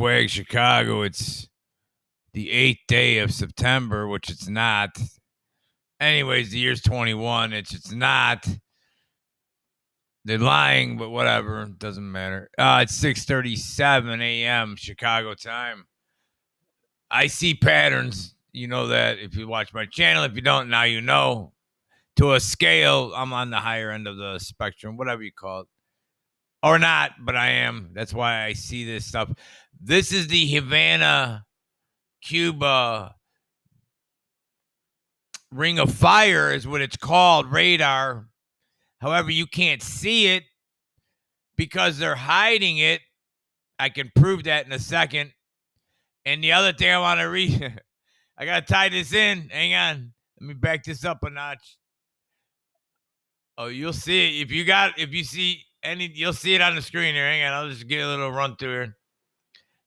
Swag Chicago. It's the 8th day of September, which it's not. Anyways, the year's 21. It's not. They're lying, but whatever. It doesn't matter. It's 6:37 a.m. Chicago time. I see patterns. You know that if you watch my channel. If you don't, now you know. To a scale, I'm on the higher end of the spectrum, whatever you call it. Or not, but I am. That's why I see this stuff. This is the Havana, Cuba Ring of Fire is what it's called, radar. However, you can't see it because they're hiding it. I can prove that in a second. And the other thing I want to read, I got to tie this in. Hang on. Let me back this up a notch. Oh, you'll see it. If you see any, you'll see it on the screen here. Hang on. I'll just get a little run through here.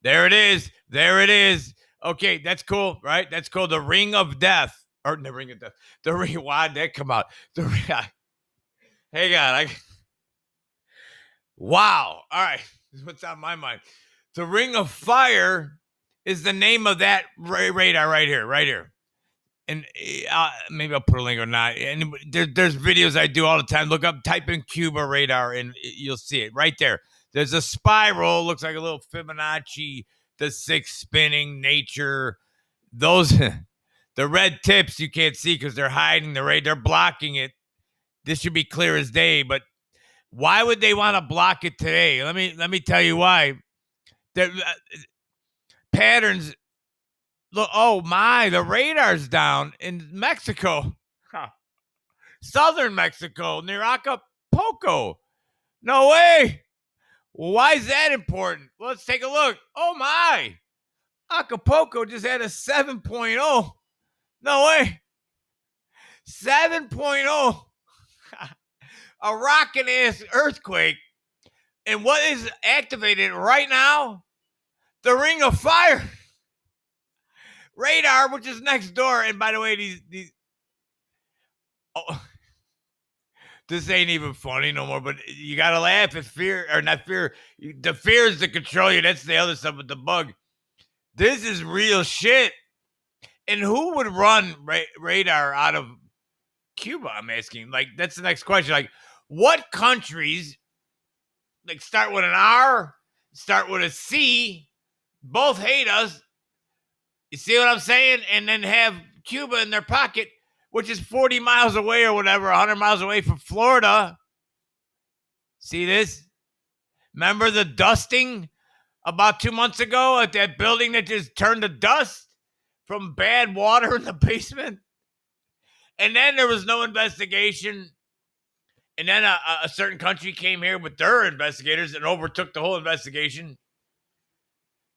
There it is. There it is. Okay, that's cool, right? That's called the Ring of Death. Or the Ring of Death. The Ring. Why did that come out? The Ring. Hang on. Wow. All right. This is what's on my mind. The Ring of Fire is the name of that radar right here. Right here. And maybe I'll put a link or not. And there's videos I do all the time. Look up, type in CUBA radar, and you'll see it right there. There's a spiral, looks like a little Fibonacci, the six spinning nature. Those, the red tips you can't see because they're hiding the radar. They're blocking it. This should be clear as day, but why would they want to block it today? Let me tell you why. Patterns. Look, oh my, the radar's down in Mexico. Huh. Southern Mexico, near Acapulco. No way. Well, why is that important? Well, let's take a look. Oh my. Acapulco just had a 7.0. No way. 7.0. A rockin' ass earthquake. And what is activated right now? The Ring of Fire. Radar, which is next door. And by the way, these this ain't even funny no more, but you gotta laugh at fear, or not fear. The fear is to control you. That's the other stuff with the bug. This is real shit. And who would run radar out of Cuba? I'm asking. Like, that's the next question. Like, what countries, like, start with an R, start with a C, both hate us. You see what I'm saying? And then have Cuba in their pocket, which is 40 miles away or whatever, 100 miles away from Florida. See this? Remember the dusting about 2 months ago at that building that just turned to dust from bad water in the basement? And then there was no investigation. And then a certain country came here with their investigators and overtook the whole investigation.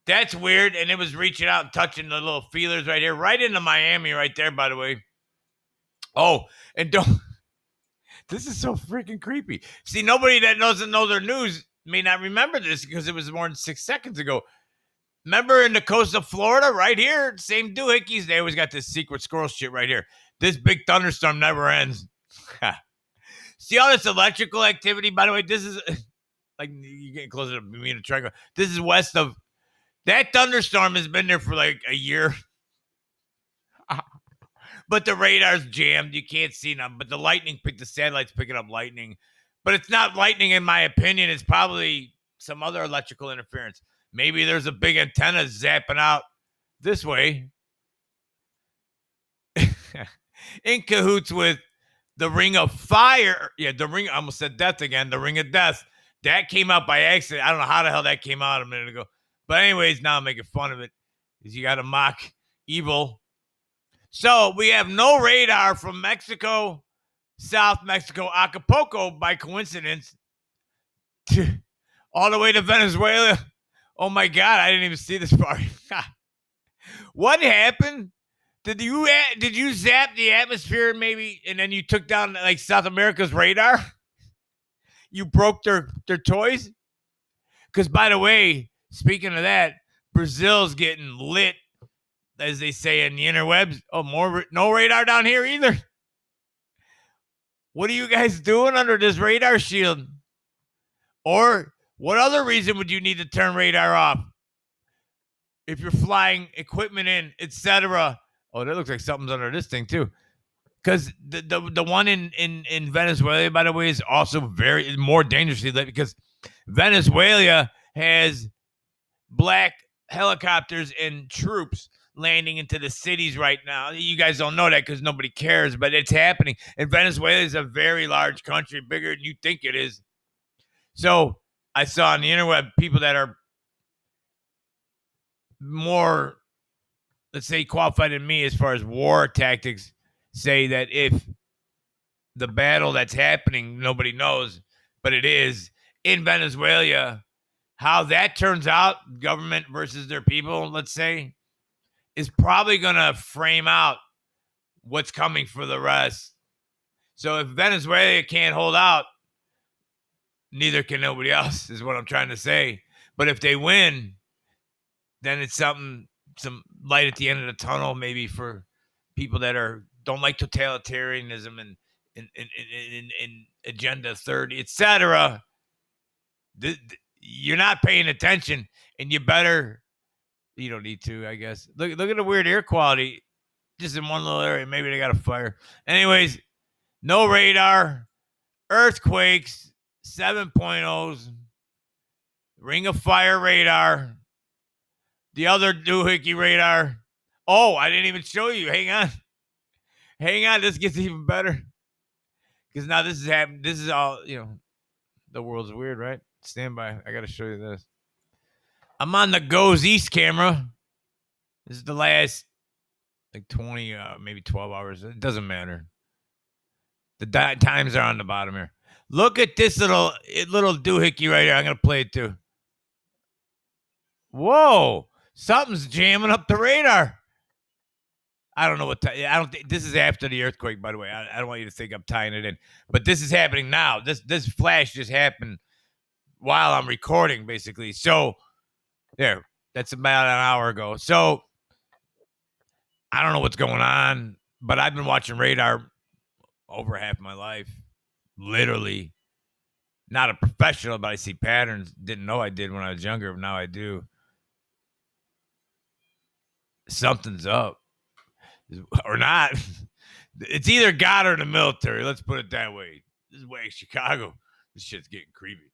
That's weird. And it was reaching out and touching the little feelers right here, right into Miami right there, by the way. Oh, and don't. This is so freaking creepy. See, nobody that doesn't know their news may not remember this because it was more than 6 seconds ago. Remember in the coast of Florida, right here, same doohickeys, they always got this secret squirrel shit right here. This big thunderstorm never ends. See all this electrical activity? By the way, this is like you're getting closer to me in a triangle. This is west of that thunderstorm has been there for like a year. But the radar's jammed. You can't see them. But the lightning, the satellite's picking up lightning. But it's not lightning, in my opinion. It's probably some other electrical interference. Maybe there's a big antenna zapping out this way. In cahoots with the Ring of Fire. Yeah, the Ring. I almost said death again. The Ring of Death. That came out by accident. I don't know how the hell that came out a minute ago. But anyways, now I'm making fun of it because you got to mock evil. So we have no radar from Mexico, South Mexico, Acapulco, by coincidence, all the way to Venezuela. Oh my God, I didn't even see this part. What happened? Did you zap the atmosphere maybe, and then you took down like South America's radar? You broke their toys? Because by the way, speaking of that, Brazil's getting lit, as they say in the interwebs. Oh, no radar down here either. What are you guys doing under this radar shield? Or what other reason would you need to turn radar off? if you're flying equipment in, etc. Oh, that looks like something's under this thing too. Because the one in Venezuela, by the way, is also very more dangerously lit because Venezuela has black helicopters and troops landing into the cities right now. You guys don't know that because nobody cares, but it's happening. And Venezuela is a very large country, bigger than you think it is. So I saw on the interweb people that are more, let's say, qualified than me as far as war tactics say that if the battle that's happening, nobody knows, but it is in Venezuela, how that turns out, government versus their people, let's say, is probably going to frame out what's coming for the rest. So if Venezuela can't hold out, neither can nobody else, is what I'm trying to say. But if they win, then it's some light at the end of the tunnel, maybe for people that don't like totalitarianism and Agenda 30, etc. You're not paying attention, and you better. You don't need to, I guess. Look at the weird air quality, just in one little area. Maybe they got a fire. Anyways, no radar, earthquakes, 7.0s, ring of fire radar, the other doohickey radar. Oh, I didn't even show you. Hang on. This gets even better because now this is happening. This is all The world's weird, right? Stand by. I got to show you this. I'm on the Goes East camera. This is the last 20, maybe 12 hours. It doesn't matter. The times are on the bottom here. Look at this little doohickey right here. I'm going to play it too. Whoa. Something's jamming up the radar. I don't know what. I don't think this is after the earthquake. By the way, I don't want you to think I'm tying it in, but this is happening now. This flash just happened while I'm recording, basically. So there, that's about an hour ago. So I don't know what's going on, but I've been watching radar over half my life, literally. Not a professional, but I see patterns. Didn't know I did when I was younger, but now I do. Something's up, or not. It's either God or the military. Let's put it that way. This is way Chicago. This shit's getting creepy.